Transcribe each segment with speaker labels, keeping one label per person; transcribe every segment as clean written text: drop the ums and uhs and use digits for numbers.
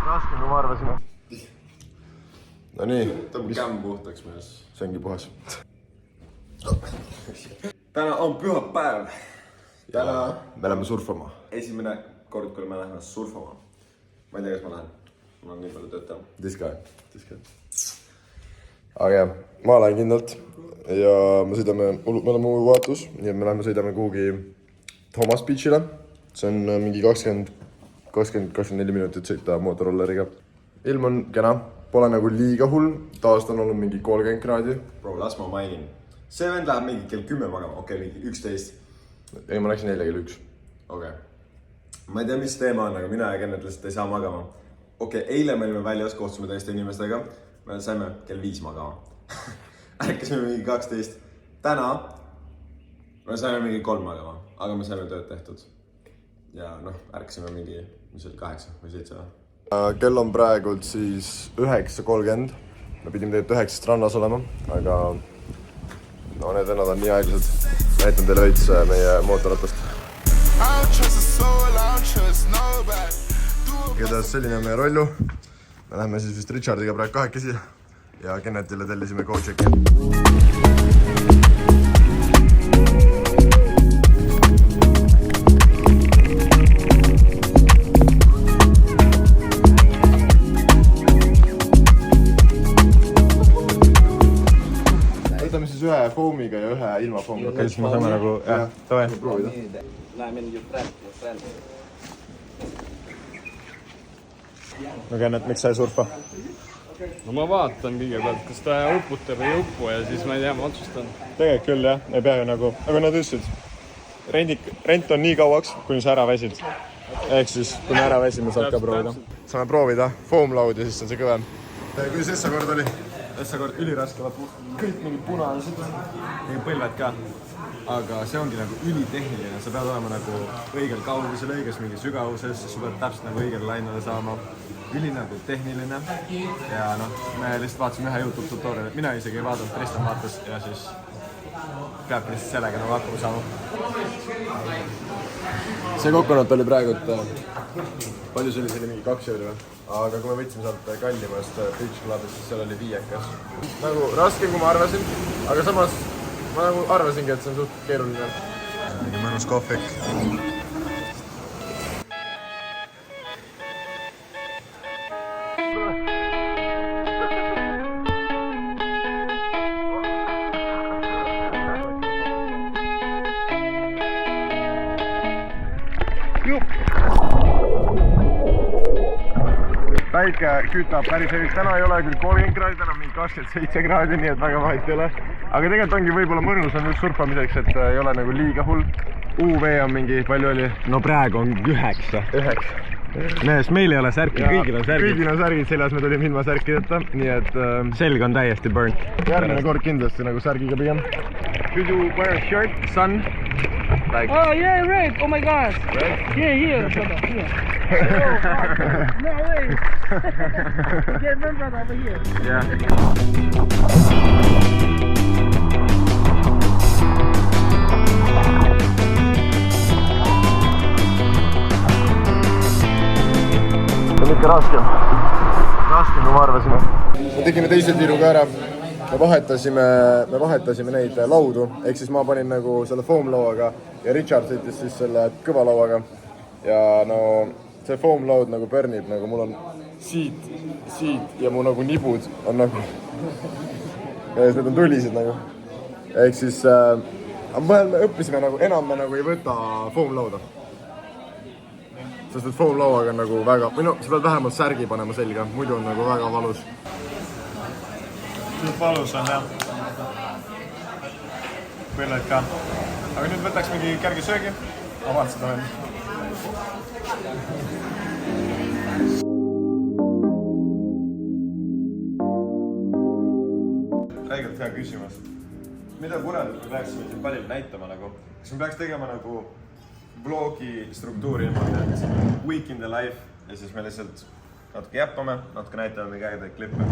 Speaker 1: Raske, kui ma arvasin. No nii.
Speaker 2: Tõmb kämm puhtaks mees.
Speaker 1: See ongi puhas.
Speaker 2: Täna on pühapäev. Täna
Speaker 1: me läheme surfama.
Speaker 2: Esimene kord, kui me läheme surfama. Ma ei tea, kas ma lähen. Mul on nii palju tööd teha.
Speaker 1: Diska. Aga jah, ma lähen kindlalt. Ja me oleme vaatus. Nii et me läheme sõidame kuhugi Thomas Beachile. See on mingi 20-24 minutit sõita motorrolleriga. Ilm on kena. Pole nagu liiga hull. Taast on olnud mingi 30 kraadi.
Speaker 2: Bro, las ma mainin. See vend läheb mingi kell 10 magama. Okei, mingi 11.
Speaker 1: Ei, ma läksin 4 kell 1.
Speaker 2: Okei. Ma ei tea, mis teema on, aga mina ja Kennet lihtsalt ei saa magama. Okei, eile me olime väljas, kohtusime teiste inimestega. Me saime kell 5 magama. Ärkasime mingi 12. Täna me saime mingi 3 magama, aga me saime tööd tehtud. Ja ärkasime mingi, mis oli 8 või 7.
Speaker 1: Kell on praegult siis 9.30. Me pidime tegelikult 9 rannas olema, aga need vennad on nii aeglased. Näitan teile veits meie mootorratast. Igatahes selline on meie rollu. Me läheme siis vist Richardiga praegu kahekesi ja Kennetile tellisime GoChecki. Ühe foomiga ja ühe ilma foomiga.
Speaker 3: Okei, siis me saame nagu, jah, tavai.
Speaker 1: Proovida.
Speaker 3: No Kennet, miks sa ei surfa?
Speaker 4: No ma vaatan kõigepealt, kas ta uputab või ei upu ja siis ma ei tea, ma otsustan.
Speaker 3: Tegelikult küll, jah. Ei pea ju nagu nad ütlesid. Rent on nii kauaks, kuni sa ära väsid. Ehk siis, kui me ära väsime, saad ka proovida.
Speaker 1: Saame proovida foomlaud ja siis on see kõvem. Kuidas Essa kord oli?
Speaker 2: Essa kord üliraske, kõik mingi punased, mingi põlved ka. Aga see ongi nagu ülitehniline, sa pead olema nagu õigel kaugusel, õiges mingi sügavuses, sa pead täpselt nagu õigel lainele saama. Üli nagu tehniline ja me lihtsalt vaatasime ühe YouTube tutoriali, mina isegi ei vaadanud, Tristan vaatas ja siis peabki lihtsalt sellega nagu hakkama saama.
Speaker 1: See kokonat oli praegu, et palju see oli, see oli mingi 2 euro või? Aga kui me võtsime sealt kallimast Beach Clubist, siis seal oli 5. Nagu raskem, kui ma arvasin, aga samas ma nagu arvasingi, et see on suht keeruline. Mingi mõnus kohvik. Päike kütab päris heviks. Täna ei ole küll 30 kraadi, täna on mingi 27 kraadi, nii et väga vahet ei ole. Aga tegelikult ongi võib-olla mõnus on nüüd surfamiseks, et ei ole nagu liiga hull. UV on mingi, palju oli?
Speaker 3: No praegu on 9. Näes, meil ei ole särki, kõigil on särgid.
Speaker 1: Kõigil on särgid seljas, me tulime ilma särkideta, nii et
Speaker 3: selg on täiesti burnt.
Speaker 1: järgmine kord kindlasti nagu särgiga pigem.
Speaker 3: Should you wear a shirt, son? Like...
Speaker 5: Oh yeah, right. Oh my gosh. Right? Here. Here. No way. Get my brother over here.
Speaker 3: Yeah.
Speaker 1: See on ikka raskem, kui ma arvasime. Me tegime teise tiiruga ära. Me vahetasime neid laudu, ehk siis ma panin nagu selle foomlauaga ja Richard sõitis siis selle kõva lauaga. Ja see foomlaud nagu pörnib, nagu mul on siit ja mu nagu nibud on nagu, need on tulised nagu. Ehk siis me õppisime nagu, enam me nagu ei võta foomlauda. Sest et foomlauaga on nagu väga, sa pead vähemalt särgi panema selga, muidu on nagu väga valus.
Speaker 3: Suht valus on jah. Põlled ka. Aga nüüd võtaks mingi kerge söögi. Avad seda veel.
Speaker 2: Räigelt hea küsimus. Mida kuradit me peaksime siin palil näitama nagu? Kas me peaks tegema nagu vlogi struktuuri niimoodi, et week in the life ja siis me lihtsalt natuke jäppame, natuke näitame mingi ägedaid klippe.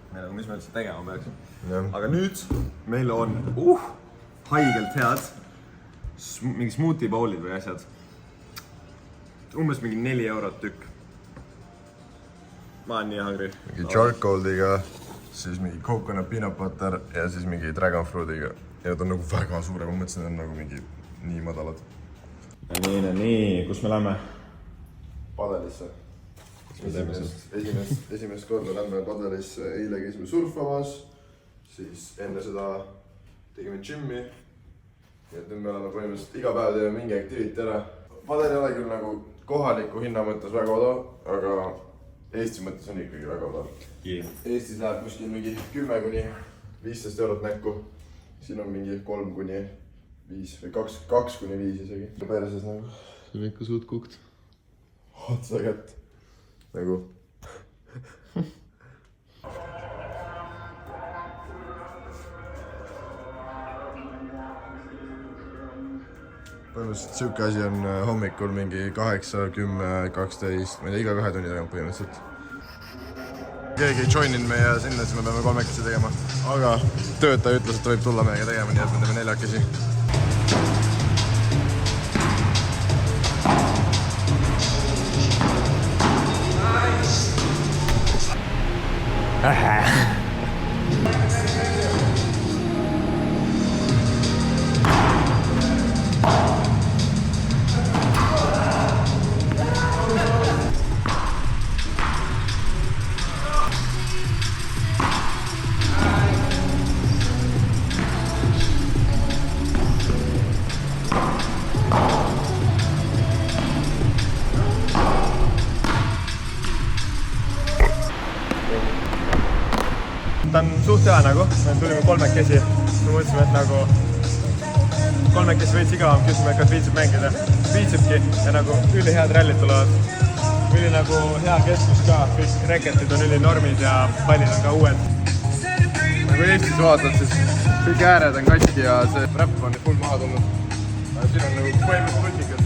Speaker 2: Nagu, mis me üldse tegema peaks. Aga nüüd meil on haigelt head mingi smuuti bowl'id või asjad. Umbes mingi 4 eurot tükk. Ma olen nii hungry.
Speaker 1: mingi charcoal'iga, siis mingi coconut peanut butter ja siis mingi dragon fruitiga. Ja nad on nagu väga suure, ma mõtlesin, et on nagu mingi nii madalad.
Speaker 2: Nii, kus me lähme?
Speaker 1: Padelisse. Esimest korda lähme Padelisse, eile käisime surfamas, siis enne seda tegime gymmi. Ja nüüd me oleme põhimõtteliselt iga päev teeme mingi activity ära. Padel ei ole küll nagu kohaliku hinna mõttes väga odav, aga Eesti mõttes on ikkagi väga odav. Eestis läheb kuskil mingi 10 kuni 15 eurot näkku. Siin on mingi 3 kuni 5 või 2 kuni 5 isegi. Perses nagu.
Speaker 3: See on ikka suht kukt.
Speaker 1: Otsa kätt. Nagu. Põhimõtteliselt siuke asi on hommikul mingi 8, 10, 12, ma ei tea, iga 2 tunni tagant põhimõtteliselt. Keegi ei joininud meie sinna, siis me peame 3 tegema. Aga töötaja ütles, et ta võib tulla meiega tegema, nii et me teeme 4.
Speaker 3: Ta on suht hea nagu, me tulime 3. Me mõtlesime, et nagu 3 veits igavam, küsime, kas viitsib mängida. Viitsibki ja nagu ülihead rallid tulevad. Üli nagu hea keskus ka, kõik reketid on ülinormid ja pallid on ka uued. Nagu Eestis vaatad, siis kõik ääred on katki ja see räpp on full maha tulnud. Aga siin on nagu põhimõtteliselt võtikad.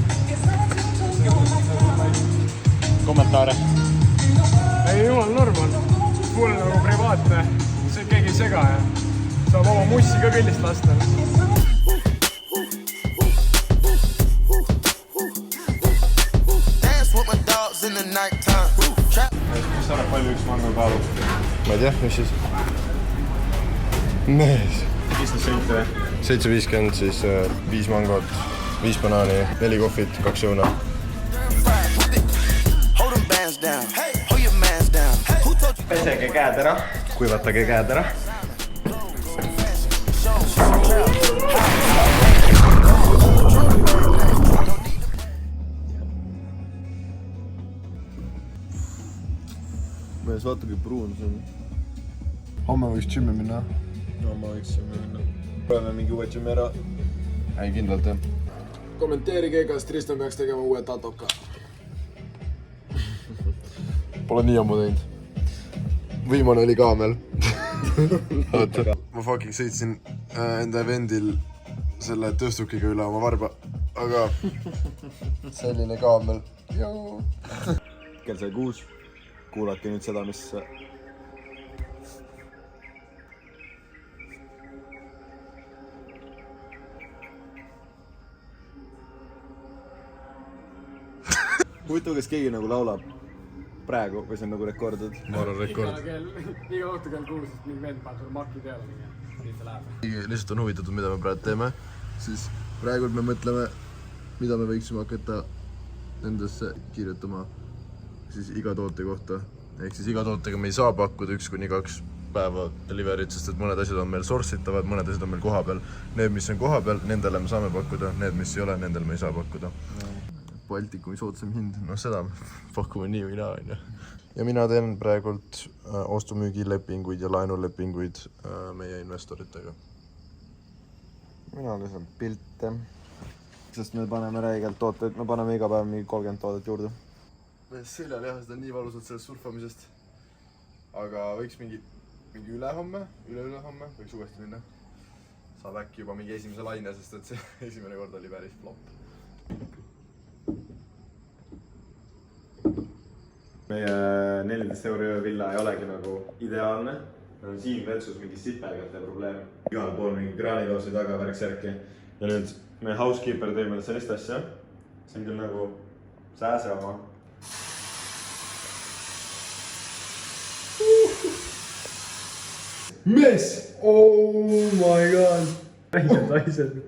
Speaker 3: Kommentaare?
Speaker 4: Ei, jumal norm on. Full nagu privaatne. See keegi ei sega ja saab oma mussi ka pildist lasta.
Speaker 3: Mis sa arvad, palju üks mango kaalub?
Speaker 1: Ma ei tea, mis siis? Mees. 7,50, siis 5 mangot, 5 banaani, 4 kohvit, 2 õuna.
Speaker 2: Pesege käed ära, kuivatage käed ära.
Speaker 1: Mees, vaata kui pruun see on. Homme võiks gymmi minna.
Speaker 2: No ma võiks minna. Proovime mingi uue gymmi ära.
Speaker 1: Ei, kindlalt jah.
Speaker 6: Kommenteerige, kas Tristan peaks tegema uue tatoka.
Speaker 1: Pole nii ammu teinud. Viimane oli kaamel. Ma fucking sõitsin enda evendil selle tõstukiga üle oma varba, aga selline kaamel.
Speaker 2: Kell sai 6. Kuulake nüüd seda, mis... Huvitav, kas keegi nagu laulab praegu või see on nagu rekordid?
Speaker 1: Ma arvan rekord.
Speaker 4: Iga õhtu kell 6, sest mingi vend paneb sulle makki peale. Nii see läheb.
Speaker 1: Lihtsalt on huvitatud, mida me praegu teeme. Siis praegu me mõtleme, mida me võiksime hakata nendesse kirjutama siis iga toote kohta. Ehk siis iga tootega me ei saa pakkuda 1 kuni 2 päeva delivery't, sest et mõned asjad on meil source itavad, mõned asjad on meil koha peal. Need, mis on koha peal, nendele me saame pakkuda, need, mis ei ole, nendele me ei saa pakkuda. Baltikumi soodsam hind, noh seda pakume nii või naa, on ju. Ja mina teen praegult ostumüügilepinguid ja laenulepinguid meie investoritega.
Speaker 2: Mina lisan pilte. Sest me paneme räigelt tooteid, me paneme iga päev mingi 30 toodet juurde.
Speaker 1: Mees seljal jah, seda on nii valusalt sellest surfamisest. Aga võiks mingi ülehomme, üle-ülehomme, võiks uuesti minna. Saab äkki juba mingi esimese laine, sest et see esimene kord oli päris flop.
Speaker 2: Meie 14 euro villa ei olegi nagu ideaalne. Meil on siin vetsus mingi sipelgate probleem. Igal pool mingi kraaniloosi taga värksärki. ja nüüd meie housekeeper tõi meile sellist asja. See on küll nagu sääse oma.
Speaker 1: Mees! Oh my god!
Speaker 3: Taised.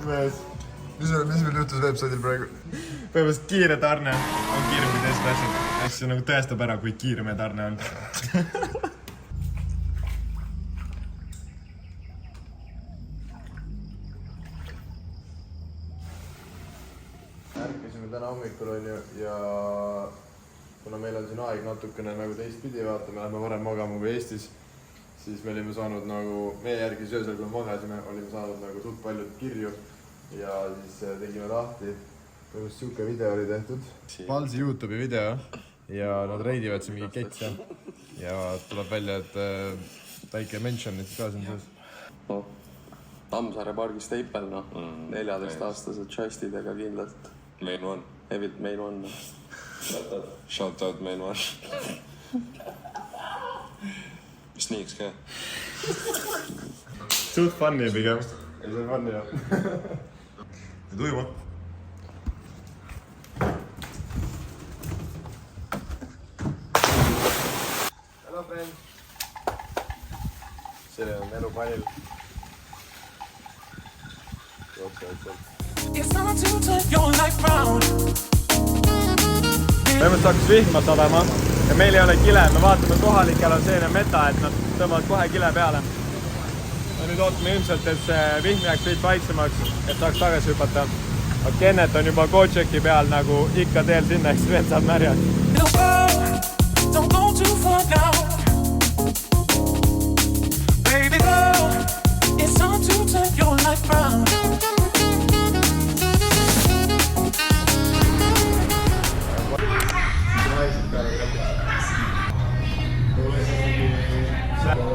Speaker 1: Mees, mis meil juhtus webside'il praegu?
Speaker 3: Põhimõtteliselt kiire tarne on kiirem kui teised asjad. Ehk see nagu tõestab ära, kui kiire meie tarne on.
Speaker 1: Ärkasime täna hommikul on ju ja kuna meil on siin aeg natukene nagu teistpidi vaata, me lähme varem magama kui Eestis, siis me olime saanud nagu, meie järgi söösel kui magasime, olime saanud nagu suht paljud kirju ja siis tegime lahti. Põhimõtteliselt siuke video oli tehtud. Palsi YouTube'i video ja nad reidivad siin mingi ketse ja tuleb välja, et väike mention nüüd ka siin sees.
Speaker 7: Tammsaare pargi Staple, 14-aastased chastidega kindlalt.
Speaker 8: Main one.
Speaker 7: Evilt main one.
Speaker 8: Shout out main one. Sneaks ka.
Speaker 3: Suht funny pigem.
Speaker 1: Ei, see on funny jah.
Speaker 2: Ja tujuma.
Speaker 1: Hello friend. See on elu panil.
Speaker 3: Põhimõtteliselt hakkas vihma sadama ja meil ei ole kile. Me vaatame kohalikel on selline meta, et nad tõmbavad kohe kile peale. Ja nüüd ootame ilmselt, et see vihm jääks veits vaiksemaks, et saaks tagasi hüpata. Aga Kennet on juba go-checki peal nagu ikka teel sinna, eks vend saab märjaks. Baby girl, it's time to turn your life round.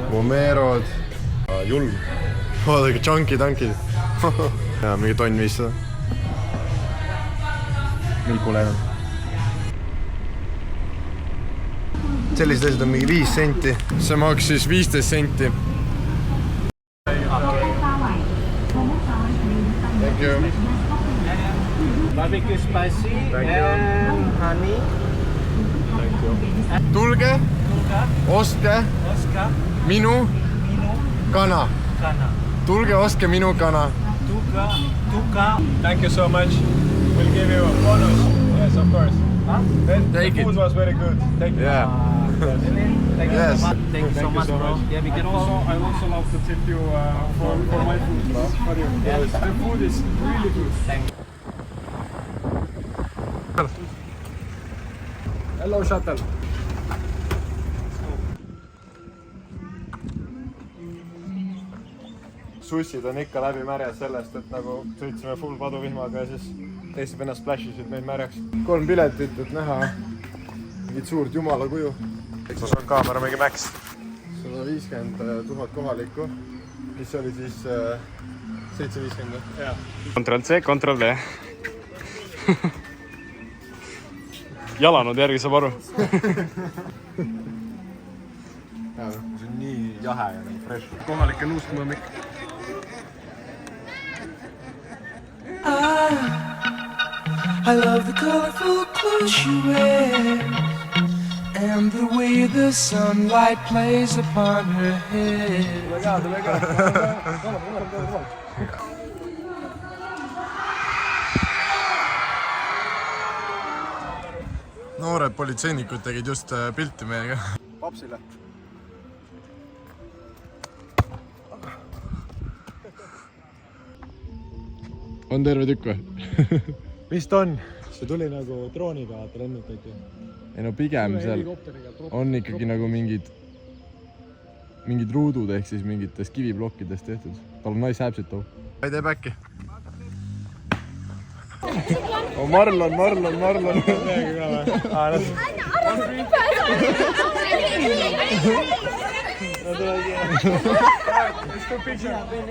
Speaker 1: Vomerod. Julg. Vaadake, tankid. Ja mingi tonn 500. Meil pole enam. Sellised asjad on mingi 5 senti. See maksis 15 senti. Thank you.
Speaker 5: Barbecue spicy and honey.
Speaker 1: Tulge, ostke minu kana. Tulge, ostke minu kana.
Speaker 3: Thank you so much. We'll give you a bonus. Yes, of course.
Speaker 5: Huh?
Speaker 1: Take
Speaker 3: The food
Speaker 1: it.
Speaker 3: was very good. Thank you.
Speaker 1: Yeah.
Speaker 5: Thank you
Speaker 1: Yes.
Speaker 5: so much. Thank you so much, bro. Yeah, be careful.
Speaker 3: I also love to tip you for my food. For you. Yes. The food is really good.
Speaker 5: Thank you.
Speaker 3: Hello, Shuttle. Sussid on ikka läbi märjas sellest, et nagu sõitsime full paduvihmaga ja siis teised vennad splashisid meid märjaks.
Speaker 1: 3 piletit, et näha mingit suurt jumala kuju.
Speaker 3: Kus on kaamera mingi Max?
Speaker 1: 150 000 kohalikku, mis oli siis 750.
Speaker 3: Jaa.
Speaker 4: Ctrl-C, Ctrl-V. Jalanud järgi saab aru.
Speaker 2: See on nii jahe ja nii fresh.
Speaker 3: Kohalike nuustmõmmik.
Speaker 9: I love the colorful clothes you wear and the way the sunlight plays upon her head.
Speaker 1: Noored politseinikud tegid just pilti meiega.
Speaker 3: Papsile.
Speaker 1: On terve tükk või?
Speaker 3: Vist on. See tuli nagu drooniga lennutati.
Speaker 1: Ei no pigem seal on ikkagi nagu mingid ruudud ehk siis mingitest kiviblokkidest tehtud. Tal on nice absid too. Ei tee back'i. Oh, Marlon.
Speaker 3: Meiega ka või?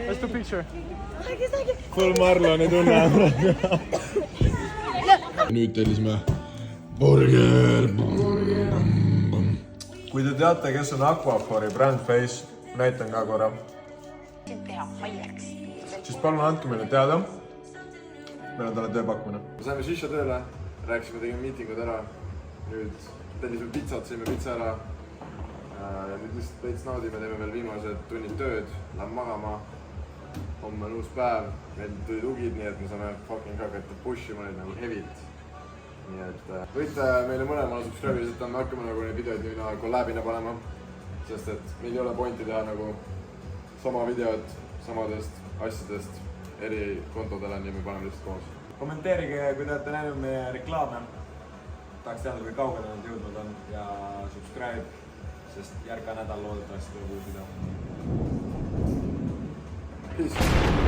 Speaker 3: Let's do picture. Full Marloni tunne.
Speaker 1: Nüüd tellisime burger.
Speaker 2: Kui te teate, kes on Aquaphori brand face,
Speaker 1: näitan ka korra. Siis palun andke meile teada. Meil on talle tööpakkumine. Me saime Shisha tööle, rääkisime, tegime miitingud ära. Nüüd tellisime pitsat, sõime pitsa ära. Nüüd lihtsalt veits naudime, teeme veel viimased tunnid tööd, läheb magama. Homme on uus päev, meil tulid ugid, nii et me saame fucking hakata pushima neid nagu hevit. Nii et võite meile mõlemale subscribe'i lihtsalt, me hakkame nagu neid videoid nüüd collabina panema. Sest et meil ei ole pointi teha nagu sama videot samadest asjadest eri kontodele, nii me paneme lihtsalt koos.
Speaker 2: Kommenteerige, kui te olete näinud meie reklaame. Tahaks teada, kui kaugele nad jõudnud on ja subscribe, sest järgmine nädal loodetavasti tuleb uus video.
Speaker 1: Peace.